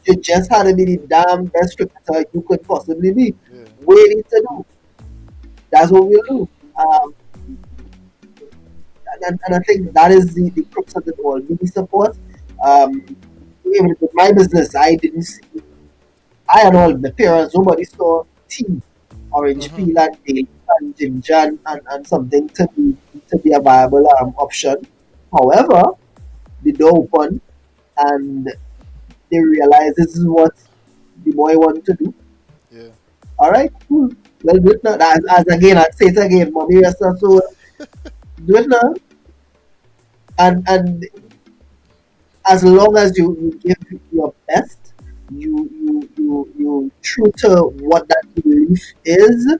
You just had to be the damn best cricketer you could possibly be. Yeah. What you need to do. That's what we'll do. And I think that is the crux of it all. Be support. Even with my business, I didn't see. I had all the parents, nobody saw tea, orange peel and date and ginger and something to be a viable option. However, the door opened and they realized this is what the boy wanted to do. Yeah. All right, cool. Well, do it now. As again, I'd say it again, Mommy, yes, so do it now. And as long as you give your best, you true to what that belief is,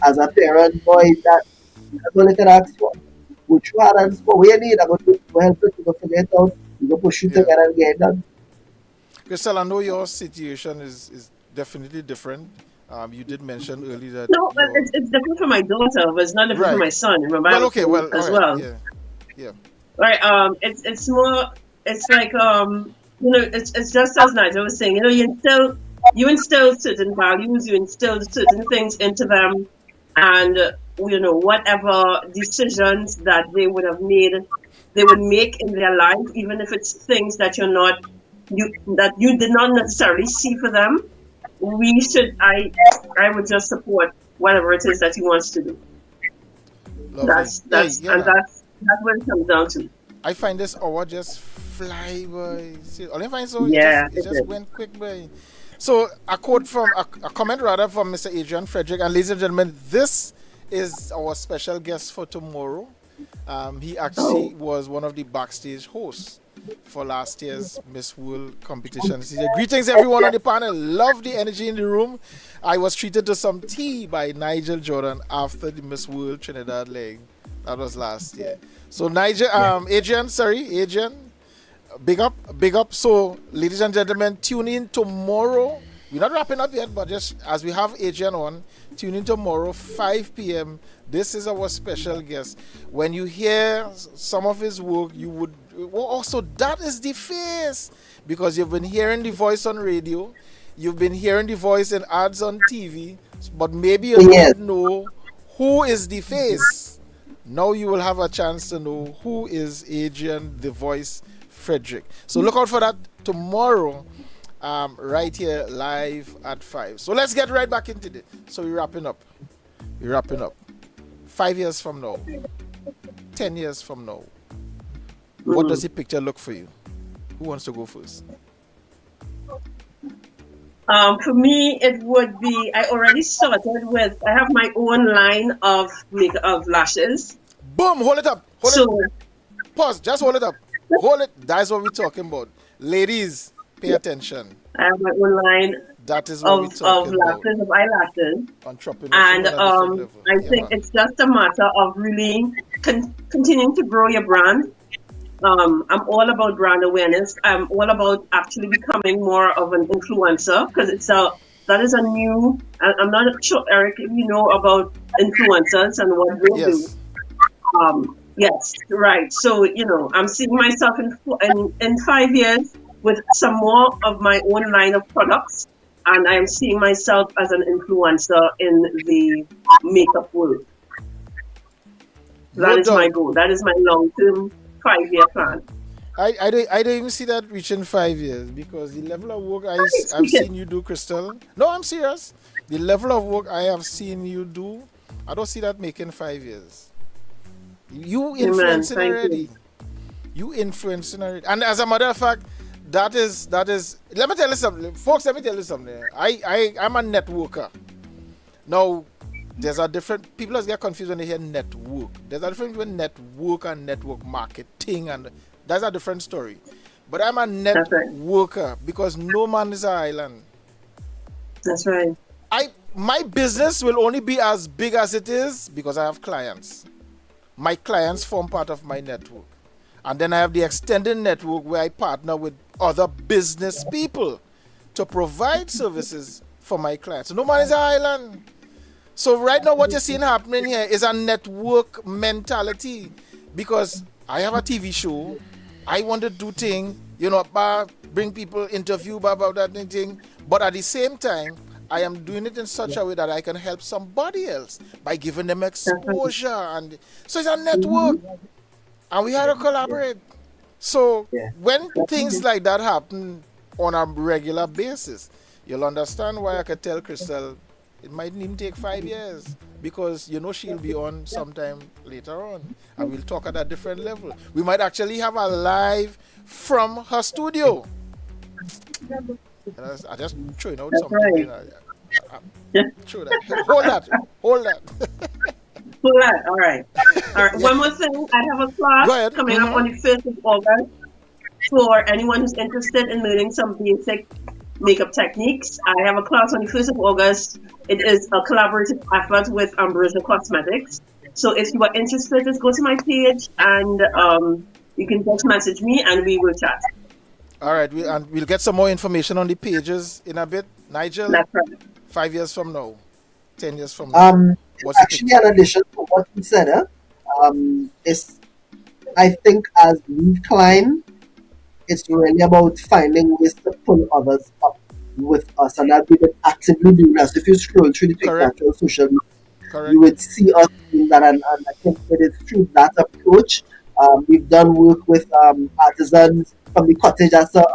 as a parent, boy, that's all I can ask for. Go through hard and for what you need. I'm going to help you to figure it out. You go push you together and get it done. Crystal, I know your situation is definitely different. You did mention earlier that No, but it's different for my daughter, but it's not different for my son. Remember, well, okay, well, as right, well. Yeah. Right. It's more. It's like it's just as Nigel was saying. You instill certain values. You instill certain things into them, and whatever decisions that they would have made, they would make in their life, even if it's things that that you did not necessarily see for them. I would just support whatever it is that he wants to do. Lovely. That's That's what it comes down to. I find this hour just fly by. See, only find so Yeah, it it just is. went quick by. So a quote from a comment rather from Mr. Adrian Frederick, and ladies and gentlemen, this is our special guest for tomorrow. He actually Oh, was one of the backstage hosts for last year's Miss World competition. He said, greetings everyone on the panel. Love the energy in the room. I was treated to some tea by Nigel Jordan after the Miss World Trinidad leg. That was last year. So Nigel, Adrian, big up, big up. So, ladies and gentlemen, tune in tomorrow. We're not wrapping up yet, but just as we have Adrian on, tune in tomorrow, 5 p.m. This is our special guest. When you hear some of his work, you would also, that is the face, because you've been hearing the voice on radio, you've been hearing the voice in ads on TV, but maybe you Yes. don't know who is the face. Now you will have a chance to know who is Adrian, the voice Frederick. So look out for that tomorrow, right here live at 5. So let's get right back into it. So we're wrapping up. 5 years from now, 10 years from now, what does the picture look for you? Who wants to go first? For me, it would be. I already started with. I have my own line of lashes. Boom! Hold it up. Hold So it. Pause. Just hold it up. Hold it. That's what we're talking about. Ladies, pay attention. I have my own line That is what we're of talking about. lashes, of eyelashes. Entrepreneurship And on a different level. I Yeah, think man. it's just a matter of really continuing to grow your brand. I'm all about brand awareness. I'm all about actually becoming more of an influencer, because that is a new. I'm not sure, Eric, if you know about influencers and what they do. Yes. Yes, right. So I'm seeing myself in 5 years with some more of my own line of products, and I am seeing myself as an influencer in the makeup world. That No is my doubt. goal. That is my long-term 5-year plan. I don't even see that reaching 5 years, because the level of work I've Yes. seen you do, Crystal. No, I'm serious. The level of work I have seen you do, I don't see that making 5 years. You Amen. influencing Thank already. you. You influencing already. And as a matter of fact, that is. Let me tell you something, folks. Let me tell you something. I'm a networker. Now, there's a different. People just get confused when they hear network. There's a difference between network and network marketing, and that's a different story. But I'm a That's right. networker, because no man is an island. That's right. My business will only be as big as it is because I have clients. My clients form part of my network. And then I have the extended network where I partner with other business people to provide services for my clients. So no man is an island. So right now what you're seeing happening here is a network mentality, because I have a TV show. I want to do things, bring people, interview, about that thing. But at the same time, I am doing it in such a way that I can help somebody else by giving them That's right. exposure. And so it's a network, Mhm. and we have to collaborate. So Yeah. when things like that happen on a regular basis, you'll understand why I could tell Crystal it might even take 5 years, because she'll be on sometime later on, and we'll talk at a different level. We might actually have a live from her studio. I just throwing out That's something. right. I Yeah. throw that. Hold that. Cool. All right. All right. One more thing. I have a Go class ahead. coming up on the 1st of August for anyone who's interested in learning some basic makeup techniques. I have a class on the 1st of August. It is a collaborative effort with Ambrosia Cosmetics. So if you are interested, just go to my page and you can just message me and we will chat. All right, we'll get some more information on the pages in a bit. Nigel, That's right. 5 years from now, 10 years from now, what's the Actually, in addition to what you said, is I think as we climb, it's really about finding ways to pull others up with us, and that we've been actively doing that. So if you scroll through the Correct. TikTok or social media, you correct? would see us doing that, and I think it is through that approach. We've done work with artisans from the cottage as a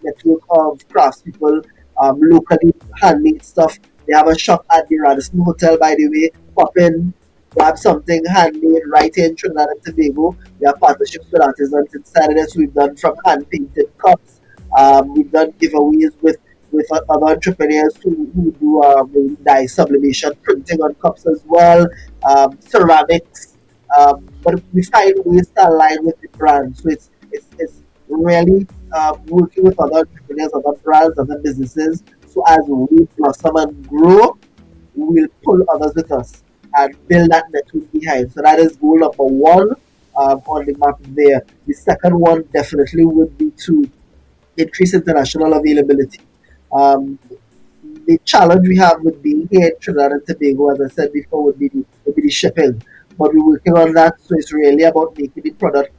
network of craftspeople, locally handmade stuff. They have a shop at the Radisson Hotel, by the way. Pop in, grab something handmade right here in Trinidad and Tobago. We have partnerships with artisans inside of this. We've done from hand painted cups. We've done giveaways with other entrepreneurs who do dye sublimation printing on cups as well, ceramics. But we find ways to align with the brand. So it's really working with other entrepreneurs, other brands, other businesses. So as we blossom and grow, we will pull others with us and build that network behind. So that is goal number one on the map there. The second one definitely would be to increase international availability. Um, the challenge we have with being here in Trinidad and Tobago, as I said before, would be the shipping. But we're working on that, so it's really about making the product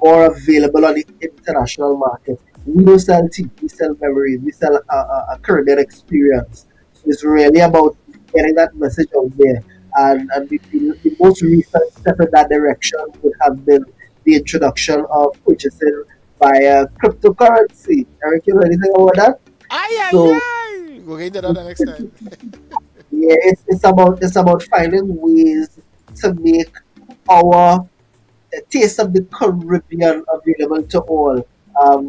more available on the international market. We don't sell tea, we sell memories, we sell a Caribbean experience. So it's really about getting that message out there. And the most recent step in that direction would have been the introduction of purchasing via cryptocurrency. Eric, you know anything about that? Ay, ay, So ay. We'll get into that next time. yeah, it's about finding ways to make our taste of the Caribbean available to all.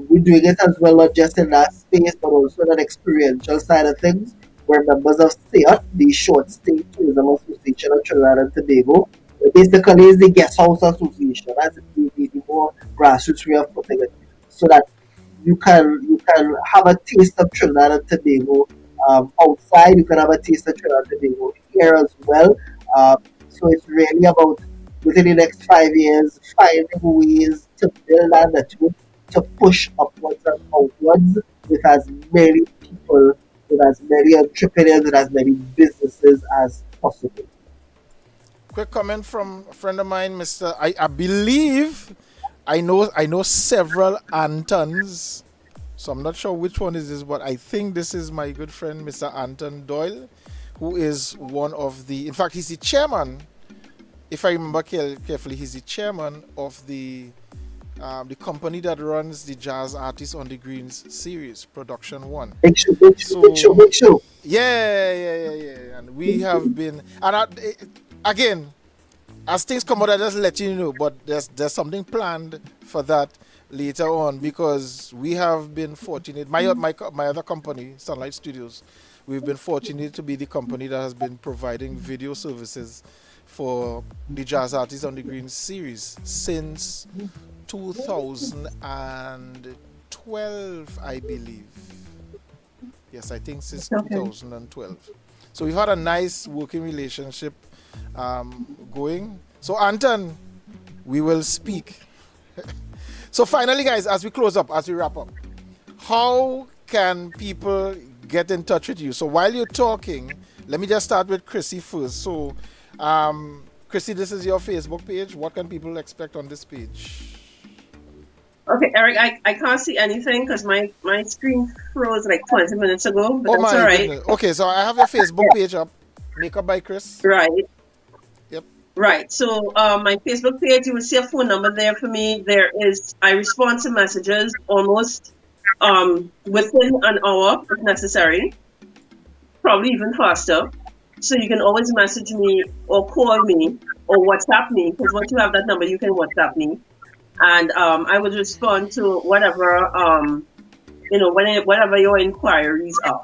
We're doing it as well, not just in that space, but also in an experiential side of things. We're members of STAT, the Short Stay Tourism Association of Trinidad and Tobago. It basically is the guest house association. That's the more grassroots way of putting it. So that you can have a taste of Trinidad and Tobago outside. You can have a taste of Trinidad and Tobago here as well. So it's really about within the next 5 years finding ways to build that network to push upwards and outwards with as many people, with as many entrepreneurs, with as many businesses as possible. Quick comment from a friend of mine, Mr. I believe I know several Antons, so I'm not sure which one is this, but I think this is my good friend Mr. Anton Doyle, who is one of the, in fact, he's the chairman. If I remember carefully, he's the chairman of the company that runs the Jazz Artists on the Greens series, Production One. Big show, big show, big show, So big show. yeah, and we have been, and again, as things come out, I just let you know. But there's something planned for that later on because we have been fortunate. My other company, Sunlight Studios, we've been fortunate to be the company that has been providing video services for the Jazz Artists on the Green series since 2012, I believe. Yes, I think since Okay. 2012. So we've had a nice working relationship going. So Anton, we will speak. So finally, guys, as we close up, as we wrap up, how can people get in touch with you? So while you're talking, let me just start with Chrissy first. So, Chrissy, this is your Facebook page. What can people expect on this page? Okay, Eric, I can't see anything because my screen froze like 20 minutes ago, but Oh that's all my right. goodness. Okay, so I have your Facebook page up. Makeup by Chris. Right, Yep. right. So my Facebook page, you will see a phone number there for me. I respond to messages almost within an hour if necessary, probably even faster. So you can always message me or call me or WhatsApp me because once you have that number, you can WhatsApp me, and I would respond to whatever whatever your inquiries are.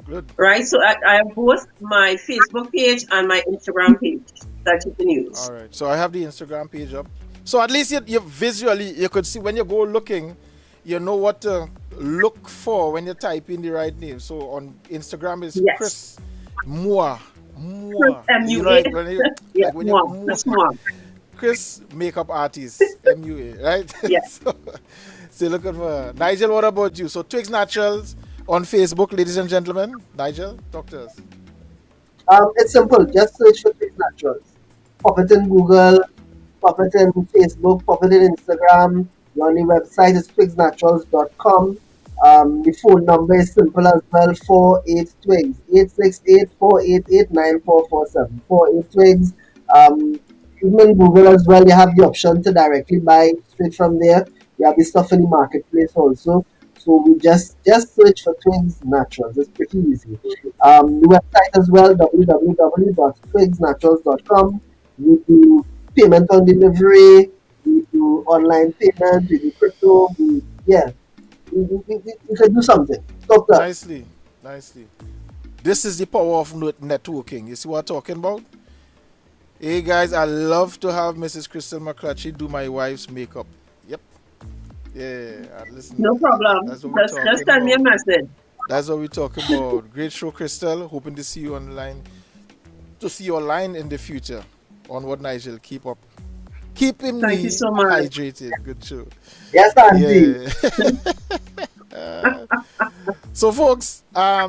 Good. Right. So I have both my Facebook page and my Instagram page that you can use. All right. So I have the Instagram page up. So at least you visually you could see when you go looking, you know what to look for when you type in the right name. So on Instagram is Yes. Chris Moore. Chris You know, MUA. like Yeah, when you Mom. Chris Mom. Chris makeup artist MUA, right? Yeah. So looking for Nigel. What about you? So Twigs Naturals on Facebook, ladies and gentlemen. Nigel, talk to us. It's simple. Just search for Fix Naturals. Pop it in Google, pop it in Facebook, pop it in Instagram. The only website is twigsnaturals.com. The phone number is simple as well, 48 Twigs, 868-488-9447. 48 Twigs. Even in Google as well, you have the option to directly buy straight from there. You have the stuff in the marketplace also. So we just search for Twigs Naturals. It's pretty easy. The website as well, www.twigsnaturals.com. We do payment on delivery. We do online payment. We do crypto. We can do something. Stop that. Nicely, nicely. This is the power of networking. You see what I'm talking about? Hey guys, I love to have Mrs. Crystal McLatchie do my wife's makeup. Yep. Yeah, listen. No problem. That's what we're Just talking send me a about. message. That's what we're talking about. Great show, Crystal. Hoping to see you online. To see your line in the future. Onward, Nigel. Keep up. Keeping Thank me you so much. hydrated. Good show. Yes, Auntie. Yeah. So, folks, I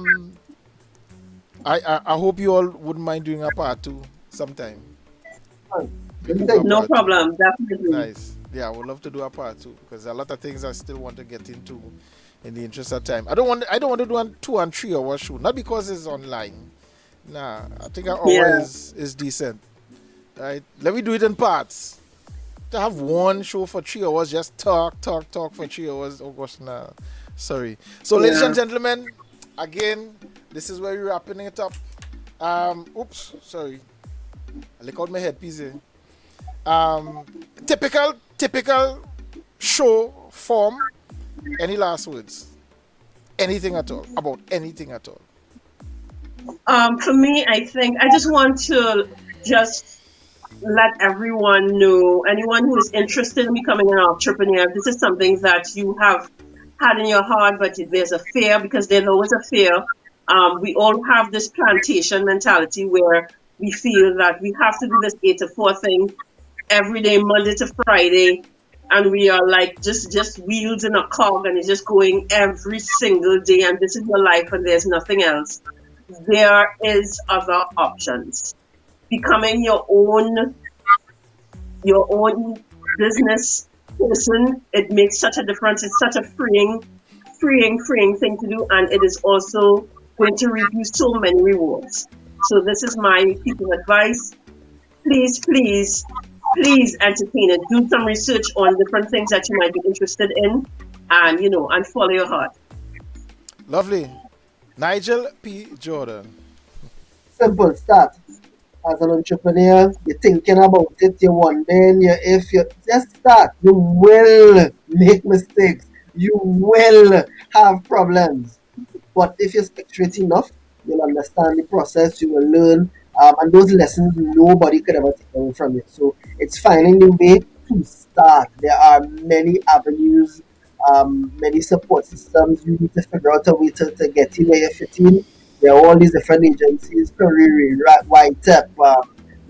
hope you all wouldn't mind doing a part 2 sometime. No problem. Definitely. Nice. Yeah, I would love to do a part 2 because a lot of things I still want to get into in the interest of time. I don't want to do a 2 and 3 hour show. Not because it's online. Nah, I think an hour is decent. Right? Let me do it in parts. To have one show for 3 hours, just talk for 3 hours. Oh gosh, nah. Sorry. So, ladies and gentlemen, again, this is where we're wrapping it up. Oops, sorry. I lick out my headpiece here. Typical show form. Any last words? Anything at all? About anything at all? For me, I think I just want to just let everyone know, anyone who is interested in becoming an entrepreneur, this is something that you have had in your heart, but there's a fear, because there's always a fear. We all have this plantation mentality where we feel that we have to do this 8 to 4 thing every day, Monday to Friday, and we are like just wheels in a cog, and it's just going every single day, and this is your life, and there's nothing else. There is other options. Becoming your own business person, it makes such a difference. It's such a freeing thing to do, and it is also going to reap you so many rewards. So this is my piece of advice. Please entertain it. Do some research on different things that you might be interested in, and follow your heart. Lovely. Nigel P. Jordan. Simple. Start. As an entrepreneur, you're thinking about it, you're wondering, if you just start, you will make mistakes. You will have problems. But if you stick straight enough, you'll understand the process, you will learn, and those lessons nobody could ever take away from you. So it's finding the way to start. There are many avenues, many support systems. You need to figure out a way to get in where you fit in. There are all these different agencies, Career, Whitep,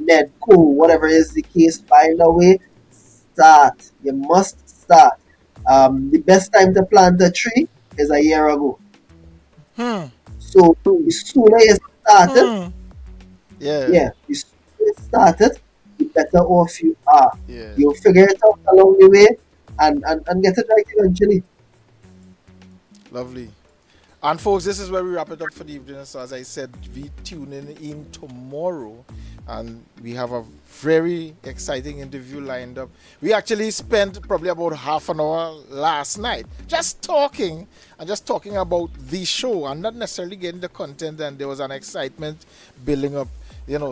Nedco, whatever is the case, find a way, start. You must start. The best time to plant a tree is a year ago. So the sooner you start it, the sooner you start it, the better off you are. Yeah. You'll figure it out along the way and get it right eventually. Lovely. And folks, this is where we wrap it up for the evening. So as I said, we tune in tomorrow, and we have a very exciting interview lined up. We actually spent probably about half an hour last night just talking about the show and not necessarily getting the content, and there was an excitement building up,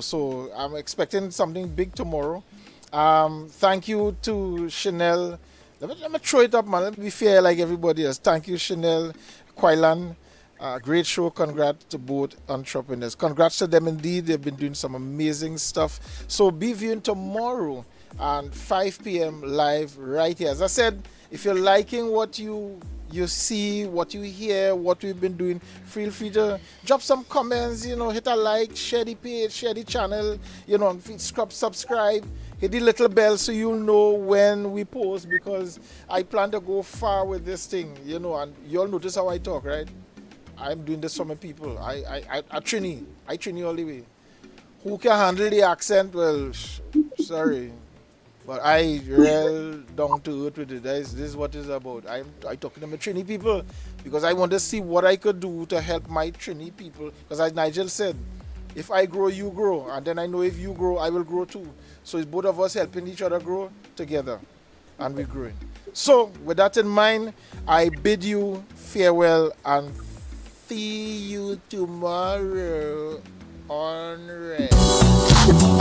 so I'm expecting something big tomorrow. Thank you to Chanel. Let me throw it up, man. Let me be fair like everybody else. Thank you, Chanel. Quailan, great show. Congrats to both entrepreneurs. Congrats to them indeed. They've been doing some amazing stuff. So be viewing tomorrow at 5 p.m. live right here. As I said, if you're liking what you see, what you hear, what we've been doing, feel free to drop some comments, hit a like, share the page, share the channel, subscribe. Hit the little bell so you'll know when we post, because I plan to go far with this thing, and you all notice how I talk, right? I'm doing this for my people. I train all the way. Who can handle the accent? Well, sorry. But I real down to earth with it. This is what it's about. I talking to my trainee people because I want to see what I could do to help my trainee people. Because as Nigel said, if I grow, you grow. And then I know if you grow, I will grow too. So it's both of us helping each other grow together. and we're growing. So, with that in mind, I bid you farewell and see you tomorrow on Red.